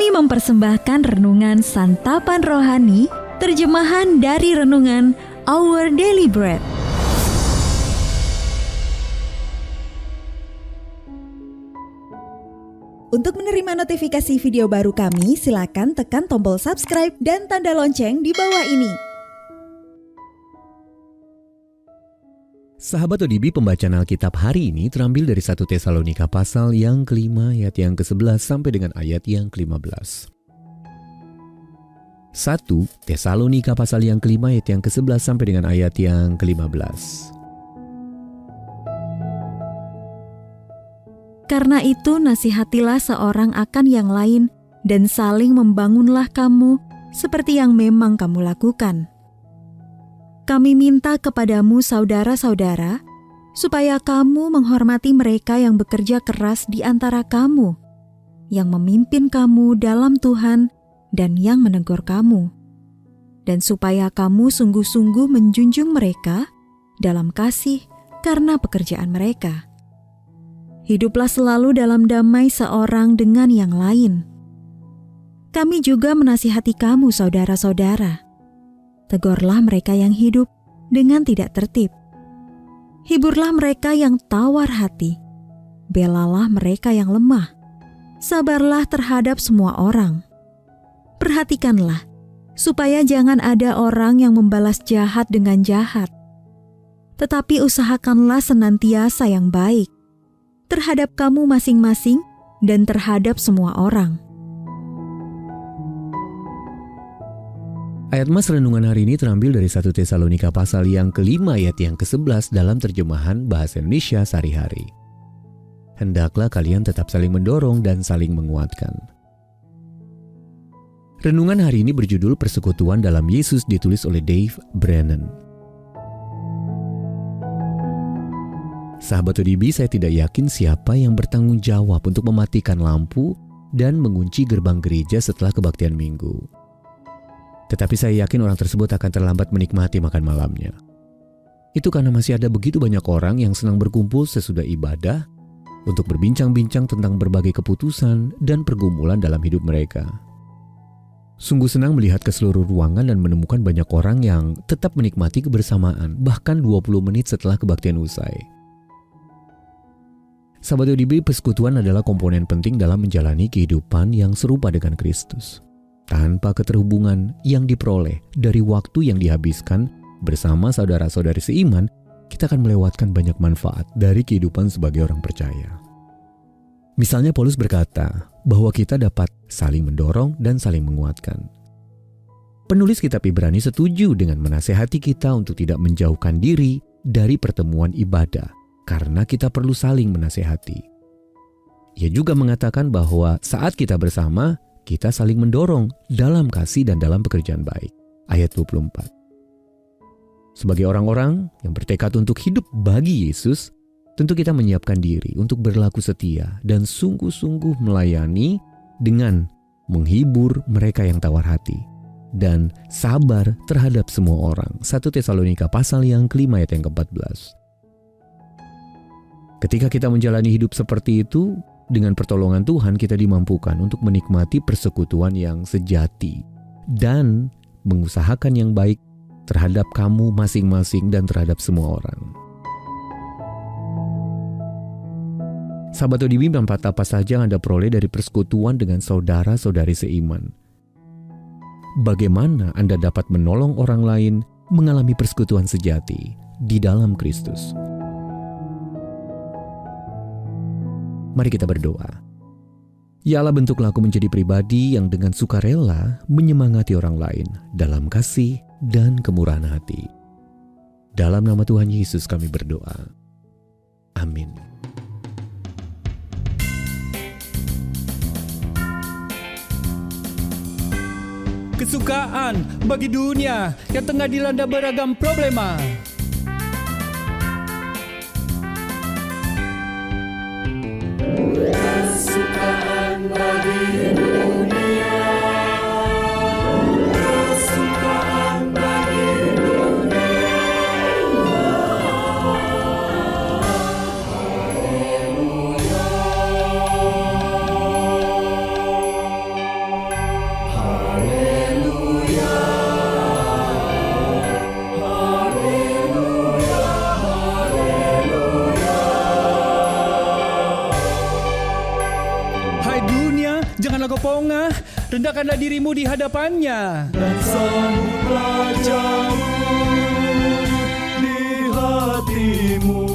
Kami mempersembahkan renungan Santapan Rohani, terjemahan dari renungan Our Daily Bread. Untuk menerima notifikasi video baru kami, silakan tekan tombol subscribe dan tanda lonceng di bawah ini. Sahabat ODB, pembacaan Alkitab hari ini terambil dari 1 Tesalonika pasal yang ke-5 ayat yang ke-11 sampai dengan ayat yang ke-15. 1 Tesalonika pasal yang ke-5 ayat yang ke-11 sampai dengan ayat yang ke-15. Karena itu nasihatilah seorang akan yang lain dan saling membangunlah kamu seperti yang memang kamu lakukan. Kami minta kepadamu saudara-saudara, supaya kamu menghormati mereka yang bekerja keras di antara kamu, yang memimpin kamu dalam Tuhan dan yang menegur kamu, dan supaya kamu sungguh-sungguh menjunjung mereka dalam kasih karena pekerjaan mereka. Hiduplah selalu dalam damai seorang dengan yang lain. Kami juga menasihati kamu saudara-saudara. Tegurlah mereka yang hidup dengan tidak tertib. Hiburlah mereka yang tawar hati. Belalah mereka yang lemah. Sabarlah terhadap semua orang. Perhatikanlah, supaya jangan ada orang yang membalas jahat dengan jahat. Tetapi usahakanlah senantiasa yang baik terhadap kamu masing-masing dan terhadap semua orang. Ayat Mas renungan hari ini terambil dari 1 Tesalonika pasal yang ke-5 ayat yang ke-11 dalam terjemahan Bahasa Indonesia sehari-hari. Hendaklah kalian tetap saling mendorong dan saling menguatkan. Renungan hari ini berjudul Persekutuan dalam Yesus, ditulis oleh Dave Brennan. Sahabat ODB, saya tidak yakin siapa yang bertanggung jawab untuk mematikan lampu dan mengunci gerbang gereja setelah kebaktian minggu. Tetapi saya yakin orang tersebut akan terlambat menikmati makan malamnya. Itu karena masih ada begitu banyak orang yang senang berkumpul sesudah ibadah untuk berbincang-bincang tentang berbagai keputusan dan pergumulan dalam hidup mereka. Sungguh senang melihat ke seluruh ruangan dan menemukan banyak orang yang tetap menikmati kebersamaan bahkan 20 menit setelah kebaktian usai. Sahabat ODB, persekutuan adalah komponen penting dalam menjalani kehidupan yang serupa dengan Kristus. Tanpa keterhubungan yang diperoleh dari waktu yang dihabiskan bersama saudara-saudari seiman, kita akan melewatkan banyak manfaat dari kehidupan sebagai orang percaya. Misalnya Paulus berkata bahwa kita dapat saling mendorong dan saling menguatkan. Penulis kitab Ibrani setuju dengan menasehati kita untuk tidak menjauhkan diri dari pertemuan ibadah karena kita perlu saling menasehati. Ia juga mengatakan bahwa saat kita bersama, kita saling mendorong dalam kasih dan dalam pekerjaan baik. Ayat 24. Sebagai orang-orang yang bertekad untuk hidup bagi Yesus, tentu kita menyiapkan diri untuk berlaku setia dan sungguh-sungguh melayani dengan menghibur mereka yang tawar hati dan sabar terhadap semua orang. 1 Tesalonika pasal yang ke-5 ayat yang ke-14. Ketika kita menjalani hidup seperti itu, dengan pertolongan Tuhan kita dimampukan untuk menikmati persekutuan yang sejati dan mengusahakan yang baik terhadap kamu masing-masing dan terhadap semua orang. Sahabat ODB, manfaat apa saja yang Anda peroleh dari persekutuan dengan saudara-saudari seiman? Bagaimana Anda dapat menolong orang lain mengalami persekutuan sejati di dalam Kristus? Mari kita berdoa. Ya Allah, bentuklah aku menjadi pribadi yang dengan sukarela menyemangati orang lain dalam kasih dan kemurahan hati. Dalam nama Tuhan Yesus kami berdoa. Amin. Kesukaan bagi dunia yang tengah dilanda beragam problema. Kesukaan bagi dunia. Kesukaan bagi dunia. Haleluya. kau pongah, rendahkanlah dirimu di hadapannya. Dan sambutlah jauh di hatimu,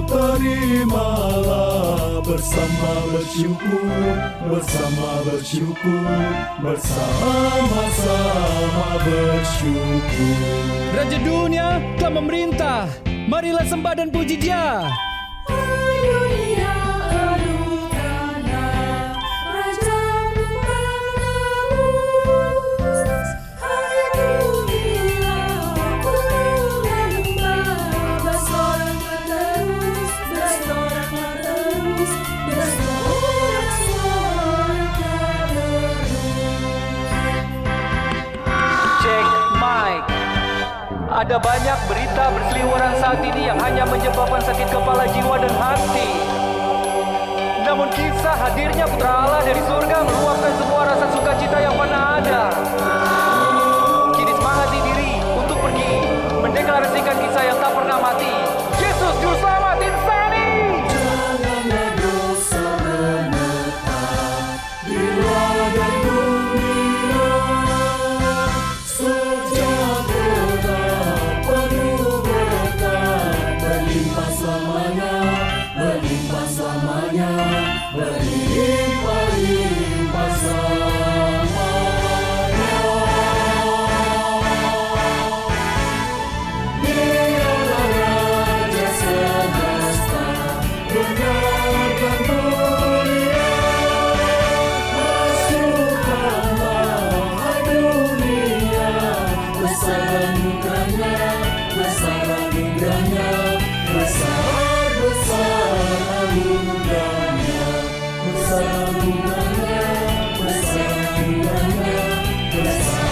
terimalah bersama bersyukur, bersama-sama bersyukur. Raja dunia telah memerintah, marilah sembah dan puji Dia. Ada banyak berita berseliweran saat ini yang hanya menyebabkan sakit kepala jiwa dan hati. Namun kisah hadirnya Putra Allah dari surga meluapkan semua rasa sukacita yang pernah ada. Kini semangati diri untuk pergi mendeklarasikan kisah yang tak pernah mati. Yesus Juru Selamat insani. Janganlah dosa menetap di ladang dunia, sejahtera penuh berkat, berlimpah selamanya, berlimpah selamanya, berlimpah selamanya. Dialah Raja semesta, benar dan mulia. Masukkanlah hai dunia, besar anugerahnya, besar anugerahnya, besar anugerahnya, besar anugerahnya, besar anugerahnya, besar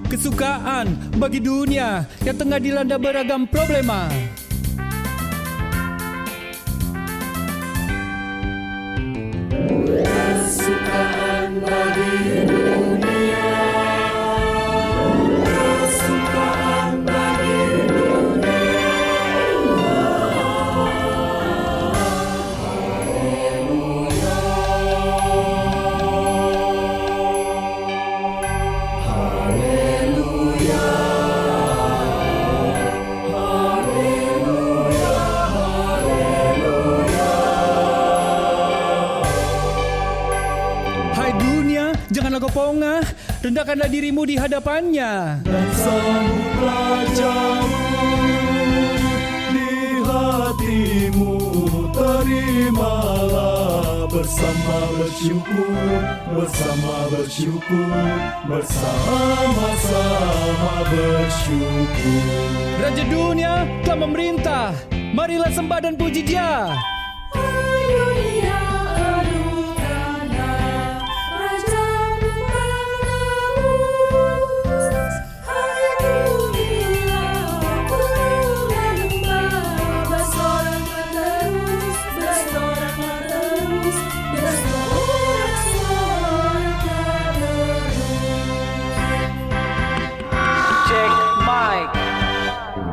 Kesukaan bagi dunia yang tengah dilanda beragam problema. kesukaan bagi dunia, kesukaan bagi dunia. Hai dunia, janganlah kau pongah, rendahkanlah dirimu di hadapannya. Dan sambutlah jauh di hatimu, terimalah bersama bersyukur, bersama-sama bersyukur. Raja dunia telah memerintah, marilah sembah dan puji Dia.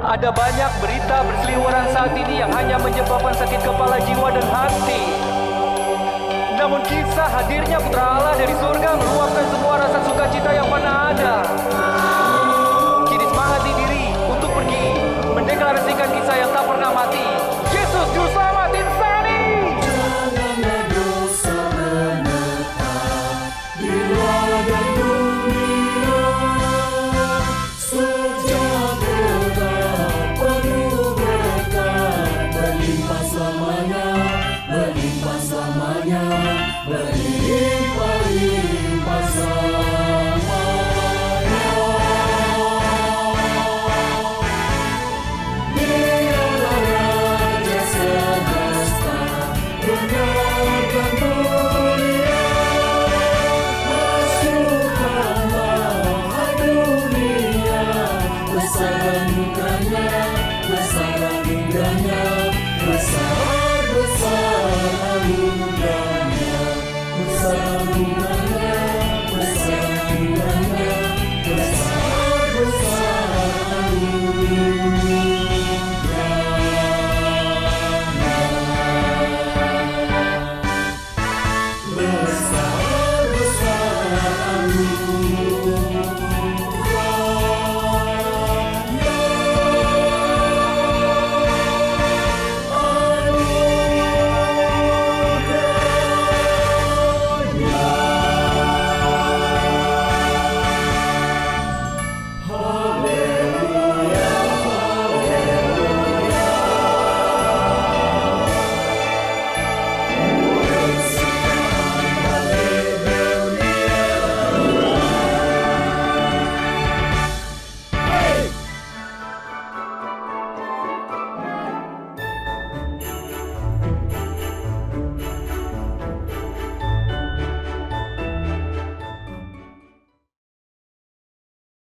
Ada banyak berita berseliweran saat ini yang hanya menyebabkan sakit kepala jiwa dan hati. Namun kisah hadirnya Putra Allah dari surga meluapkan semua rasa sukacita yang pernah ada. Kini semangati diri untuk pergi mendeklarasikan kisah yang tak pernah mati. Yesus Juru Selamat insani. Janganlah dosa bersama